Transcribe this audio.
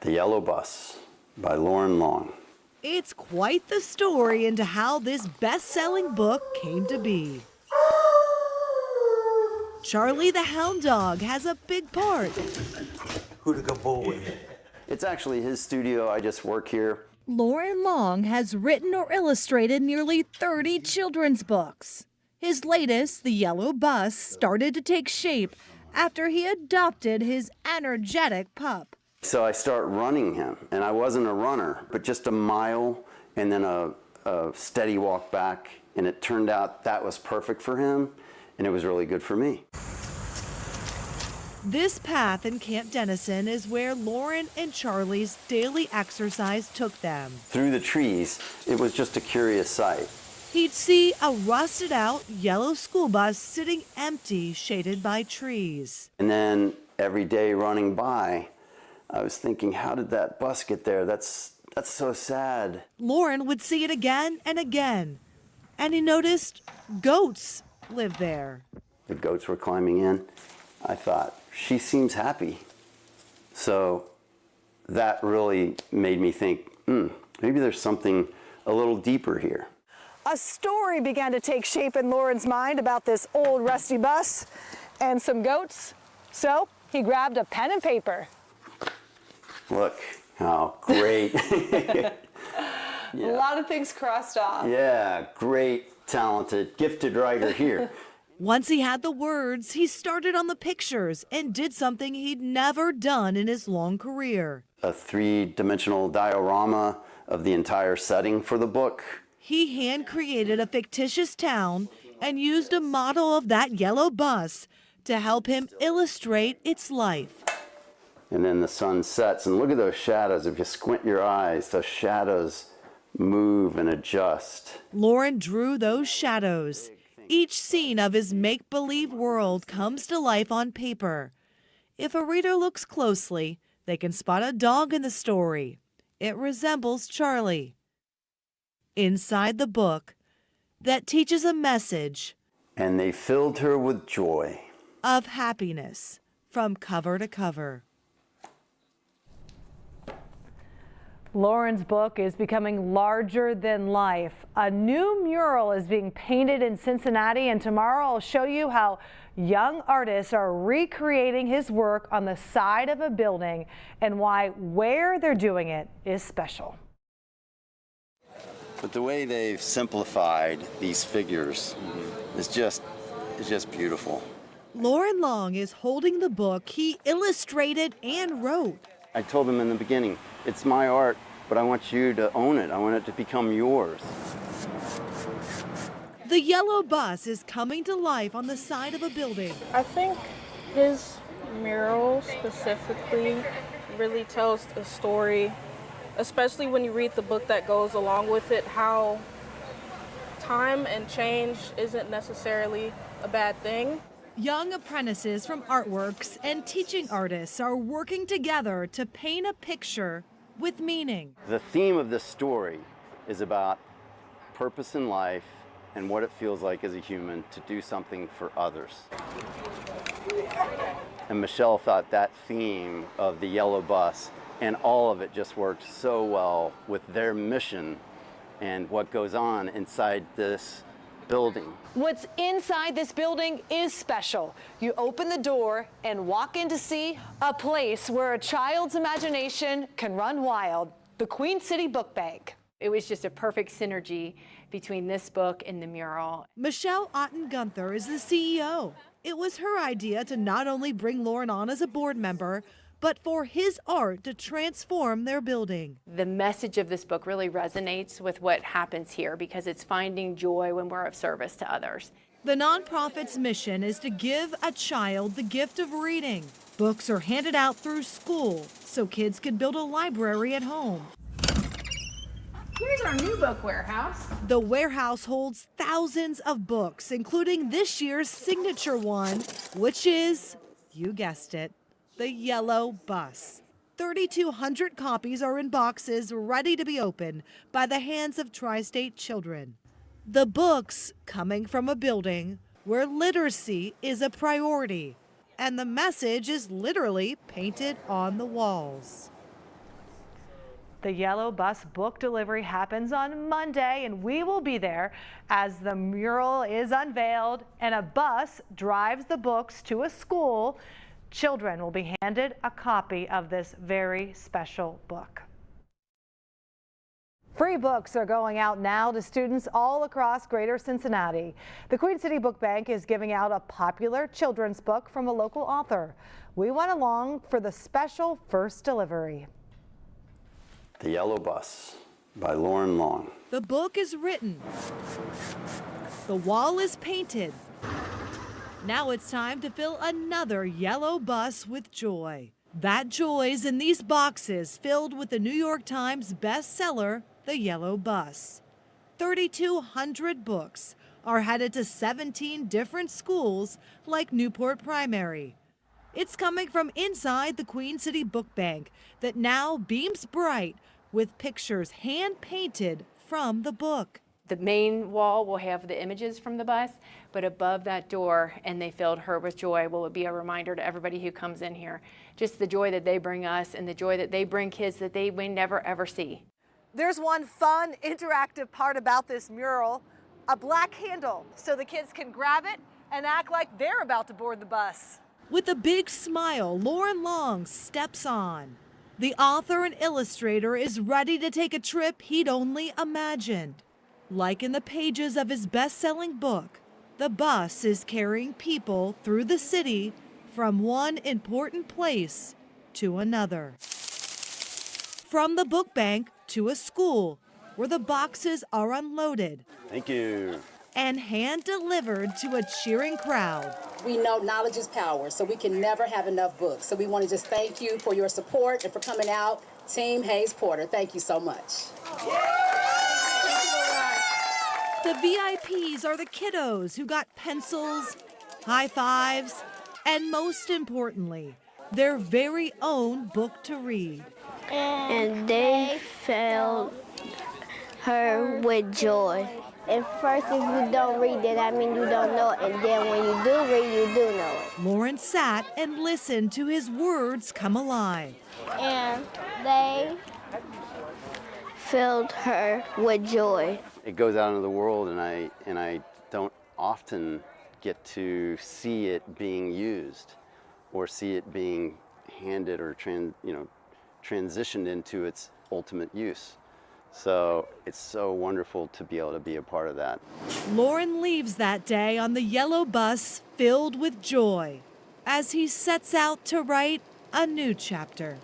The Yellow Bus by Loren Long. It's quite the story into how this best-selling book came to be. Charlie the Hound Dog has a big part. Who to go boy? It's actually his studio. I just work here. Loren Long has written or illustrated nearly 30 children's books. His latest, The Yellow Bus, started to take shape after he adopted his energetic pup. So I start running him, and I wasn't a runner, but just a mile and then a steady walk back, and it turned out that was perfect for him, and it was really good for me. This path in Camp Dennison is where Loren and Charlie's daily exercise took them. Through the trees, it was just a curious sight. He'd see a rusted-out yellow school bus sitting empty, shaded by trees. And then every day running by, I was thinking, how did that bus get there? That's so sad. Loren would see it again and again, and he noticed goats lived there. The goats were climbing in. I thought, she seems happy. So that really made me think, maybe there's something a little deeper here. A story began to take shape in Loren's mind about this old rusty bus and some goats. So he grabbed a pen and paper. Look how great. Yeah. A lot of things crossed off. Yeah, great, talented, gifted writer here. Once he had the words, he started on the pictures and did something he'd never done in his long career. A three-dimensional diorama of the entire setting for the book. He hand-created a fictitious town and used a model of that yellow bus to help him illustrate its life. And then the sun sets, and look at those shadows. If you squint your eyes, those shadows move and adjust. Loren drew those shadows. Each scene of his make-believe world comes to life on paper. If a reader looks closely, they can spot a dog in the story. It resembles Charlie. Inside the book, that teaches a message. And they filled her with joy. Of happiness, from cover to cover. Loren's book is becoming larger than life. A new mural is being painted in Cincinnati, and tomorrow I'll show you how young artists are recreating his work on the side of a building and why where they're doing it is special. But the way they've simplified these figures is just beautiful. Loren Long is holding the book he illustrated and wrote. I told him in the beginning, it's my art, but I want you to own it. I want it to become yours. The yellow bus is coming to life on the side of a building. I think his mural specifically really tells a story, especially when you read the book that goes along with it, how time and change isn't necessarily a bad thing. Young apprentices from artworks and teaching artists are working together to paint a picture with meaning. The theme of this story is about purpose in life and what it feels like as a human to do something for others. And Michelle thought that theme of the yellow bus and all of it just worked so well with their mission and what goes on inside this building. What's inside this building is special. You open the door and walk in to see a place where a child's imagination can run wild, the Queen City Book Bank. It was just a perfect synergy between this book and the mural. Michelle Otten-Gunther is the CEO. It was her idea to not only bring Loren on as a board member, but for his art to transform their building. The message of this book really resonates with what happens here because it's finding joy when we're of service to others. The nonprofit's mission is to give a child the gift of reading. Books are handed out through school so kids can build a library at home. Here's our new book warehouse. The warehouse holds thousands of books, including this year's signature one, which is, you guessed it, The Yellow Bus. 3,200 copies are in boxes ready to be opened by the hands of tri-state children. The books coming from a building where literacy is a priority, and the message is literally painted on the walls. The Yellow Bus book delivery happens on Monday, and we will be there as the mural is unveiled and a bus drives the books to a school. Children will be handed a copy of this very special book. Free books are going out now to students all across Greater Cincinnati. The Queen City Book Bank is giving out a popular children's book from a local author. We went along for the special first delivery. The Yellow Bus by Loren Long. The book is written. The wall is painted. Now it's time to fill another yellow bus with joy. That joy's in these boxes filled with the New York Times bestseller, The Yellow Bus. 3,200 books are headed to 17 different schools like Newport Primary. It's coming from inside the Queen City Book Bank that now beams bright with pictures hand-painted from the book. The main wall will have the images from the bus, but above that door, and they filled her with joy, will be a reminder to everybody who comes in here. Just the joy that they bring us and the joy that they bring kids that they may never ever see. There's one fun, interactive part about this mural, a black handle so the kids can grab it and act like they're about to board the bus. With a big smile, Loren Long steps on. The author and illustrator is ready to take a trip he'd only imagined. Like in the pages of his best-selling book, the bus is carrying people through the city from one important place to another. From the book bank to a school where the boxes are unloaded. Thank you. And hand-delivered to a cheering crowd. We know knowledge is power, so we can never have enough books. So we want to just thank you for your support and for coming out. Team Hayes Porter, thank you so much. The VIPs are the kiddos who got pencils, high fives, and most importantly, their very own book to read. And they filled her with joy. At first, if you don't read it, I mean you don't know it. And then when you do read, you do know it. Loren sat and listened to his words come alive. And they filled her with joy. It goes out into the world, and I don't often get to see it being used or see it being handed or transitioned into its ultimate use. So it's so wonderful to be able to be a part of that. Loren leaves that day on the yellow bus filled with joy as he sets out to write a new chapter.